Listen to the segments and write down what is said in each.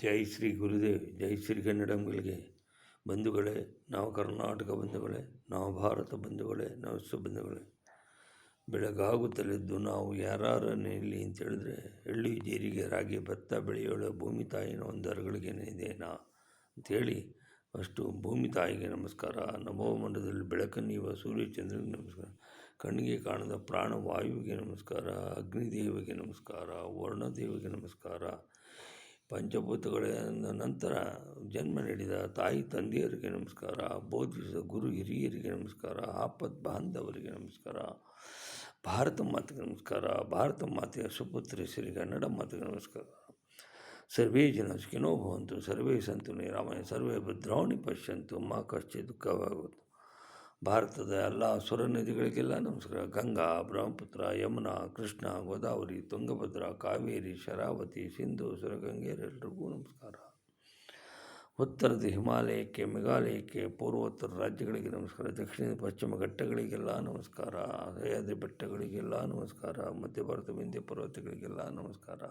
ಜೈ ಶ್ರೀ ಗುರುದೇವ್, ಜೈ ಶ್ರೀ ಕನ್ನಡಂಗಳಿಗೆ ಬಂಧುಗಳೇ, ನಾವು ಕರ್ನಾಟಕ ಬಂಧುಗಳೇ, ನಾವು ಭಾರತ ಬಂಧುಗಳೇ, ನಾವು ಬಂಧುಗಳೇ. ಬೆಳಗಾಗುತ್ತಲಿದ್ದು ನಾವು ಯಾರನ್ನೆಲ್ಲಿ ಅಂತ ಹೇಳಿದ್ರೆ, ಎಳ್ಳು ಜೀರಿಗೆ ರಾಗಿ ಭತ್ತ ಬೆಳೆಯೋಳ ಭೂಮಿ ತಾಯಿನ ಒಂದು ಅರಗಳಿಗೇನಿದೆನಾ ಅಂಥೇಳಿ ಅಷ್ಟು ಭೂಮಿ ತಾಯಿಗೆ ನಮಸ್ಕಾರ. ನವಮಂಡಲದಲ್ಲಿ ಬೆಳಕನ್ನೀವ ಸೂರ್ಯಚಂದ್ರನಿಗೆ ನಮಸ್ಕಾರ. ಕಣ್ಣಿಗೆ ಕಾಣದ ಪ್ರಾಣವಾಯುವಿಗೆ ನಮಸ್ಕಾರ. ಅಗ್ನಿದೇವಿಗೆ ನಮಸ್ಕಾರ. ವರ್ಣದೇವಿಗೆ ನಮಸ್ಕಾರ. ಪಂಚಭೂತಗಳ ನಂತರ ಜನ್ಮ ನೀಡಿದ ತಾಯಿ ತಂದೆಯರಿಗೆ ನಮಸ್ಕಾರ. ಬೋಧಿಸಿದ ಗುರು ಹಿರಿಯರಿಗೆ ನಮಸ್ಕಾರ. ಆಪತ್ ಬಾಂಧವರಿಗೆ ನಮಸ್ಕಾರ. ಭಾರತ ಮಾತೆಗೆ ನಮಸ್ಕಾರ. ಭಾರತ ಮಾತೆಯ ಸುಪುತ್ರಿ ಶ್ರೀ ಕನ್ನಡ ಮಾತೆಗೆ ನಮಸ್ಕಾರ. ಸರ್ವೇ ಜನ ಸುಖಿನೋ ಭವಂತು, ಸರ್ವೇ ಸಂತು ನಿರಾಮಯ, ಸರ್ವೇ ಭದ್ರಾಣಿ ಪಶ್ಯಂತು, ಮಾ ಕಶ್ಚಿತ್ ದುಃಖವಾಗುವುದು. ಭಾರತದ ಎಲ್ಲ ಸುರ ನದಿಗಳಿಗೆಲ್ಲ ನಮಸ್ಕಾರ. ಗಂಗಾ, ಬ್ರಹ್ಮಪುತ್ರ, ಯಮುನಾ, ಕೃಷ್ಣ, ಗೋದಾವರಿ, ತುಂಗಭದ್ರಾ, ಕಾವೇರಿ, ಶರಾವತಿ, ಸಿಂಧು, ಸುರಗಂಗೆಯರೆಲ್ಲರಿಗೂ ನಮಸ್ಕಾರ. ಉತ್ತರದ ಹಿಮಾಲಯಕ್ಕೆ, ಮೇಘಾಲಯಕ್ಕೆ, ಪೂರ್ವೋತ್ತರ ರಾಜ್ಯಗಳಿಗೆ ನಮಸ್ಕಾರ. ದಕ್ಷಿಣ ಪಶ್ಚಿಮ ಘಟ್ಟಗಳಿಗೆಲ್ಲ ನಮಸ್ಕಾರ. ಸಹ್ಯಾದ್ರಿ ಬೆಟ್ಟಗಳಿಗೆಲ್ಲ ನಮಸ್ಕಾರ. ಮಧ್ಯ ಭಾರತ ವಿಂಧ್ಯ ಪರ್ವತಗಳಿಗೆಲ್ಲ ನಮಸ್ಕಾರ.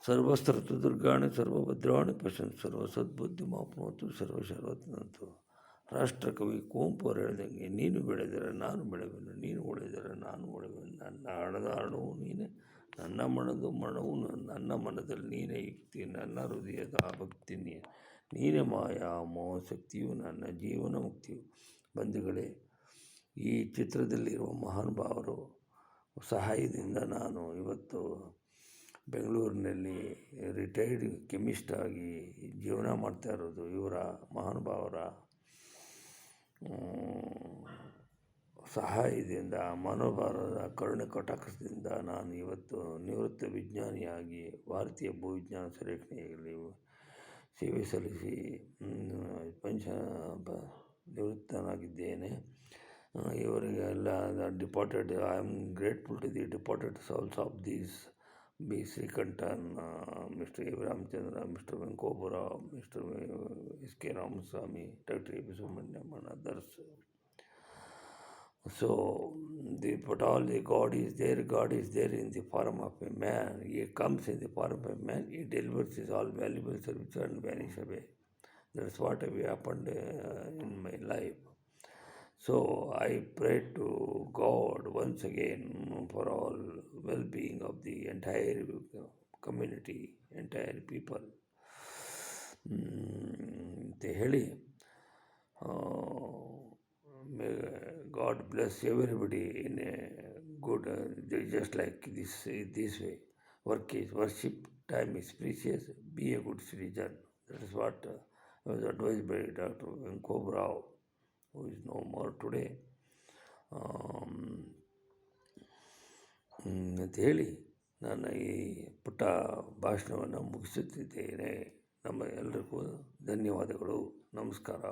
ಸರ್ವಸ್ತ್ರ ದುರ್ಗಾಣಿ ಸರ್ವಭದ್ರಾಣಿ ಪಶ್ಯಂತು, ಸರ್ವ ಸದ್ಬುದ್ಧಿ ಮಾಪ್ನೋತು, ಸರ್ವಶರ್ವತ್ನಂತು. ರಾಷ್ಟ್ರಕವಿ ಕುವೆಂಪು ಅವರು ಹೇಳಿದಂಗೆ, ನೀನು ಬೆಳೆದರೆ ನಾನು ಬೆಳೆವೆನು, ನೀನು ಉಳಿದರೆ ನಾನು ಉಳಿವೆನು. ನನ್ನ ಹಣದ ಹಣವು ನೀನೇ, ನನ್ನ ಮನದ ಮನವು ನನ್ನ ಮನದಲ್ಲಿ ನೀನೇ ಯುಕ್ತಿ, ನನ್ನ ಹೃದಯದ ಭಕ್ತಿ ನೀನೇ ಮಾಯಾ ಮೋಹಶಕ್ತಿಯು, ನನ್ನ ಜೀವನ ಮುಕ್ತಿಯು. ಬಂಧುಗಳೇ, ಈ ಚಿತ್ರದಲ್ಲಿರುವ ಮಹಾನುಭಾವರು ಸಹಾಯದಿಂದ ನಾನು ಇವತ್ತು ಬೆಂಗಳೂರಿನಲ್ಲಿ ರಿಟೈರ್ಡ್ ಕೆಮಿಸ್ಟ್ ಆಗಿ ಜೀವನ ಮಾಡ್ತಾ ಇರೋದು. ಇವರ ಮಹಾನುಭಾವರ ಸಹಾಯದಿಂದ, ಮನೋಭಾವದ ಕರುಣೆ ಕಟಾಕ್ಷದಿಂದ ನಾನು ಇವತ್ತು ನಿವೃತ್ತ ವಿಜ್ಞಾನಿಯಾಗಿ ಭಾರತೀಯ ಭೂವಿಜ್ಞಾನ ಸರ್ವೇಕ್ಷಣೆಯಲ್ಲಿ ಸೇವೆ ಸಲ್ಲಿಸಿ ನಿವೃತ್ತನಾಗಿದ್ದೇನೆ. ಇವರಿಗೆಲ್ಲ departed, I am grateful to the departed souls of these B Srikantan, mister A Ramachandra, mister Venkobarao, mister S K Ramaswamy, doctor A B Subrahmanyam and others. So, but all the God is there in the form of a man. He comes in the form of a man, he delivers his all valuable service and vanish away. That's what happened in my life. So I pray to God once again for all well-being of the entire community, entire people. ಅಂತ ಹೇಳಿ, may God bless everybody in a good, just like this way. Worship time is precious. Be a good citizen. That is what was advised by Dr. Venkobrao, who is no more today. ಅಂತ ಹೇಳಿ ನಾನು ಈ ಪುಟ್ಟ ಭಾಷಣವನ್ನು ಮುಗಿಸುತ್ತಿದ್ದೇನೆ. ನಮ್ಮ ಎಲ್ಲರಿಗೂ ಧನ್ಯವಾದಗಳು. ನಮಸ್ಕಾರ.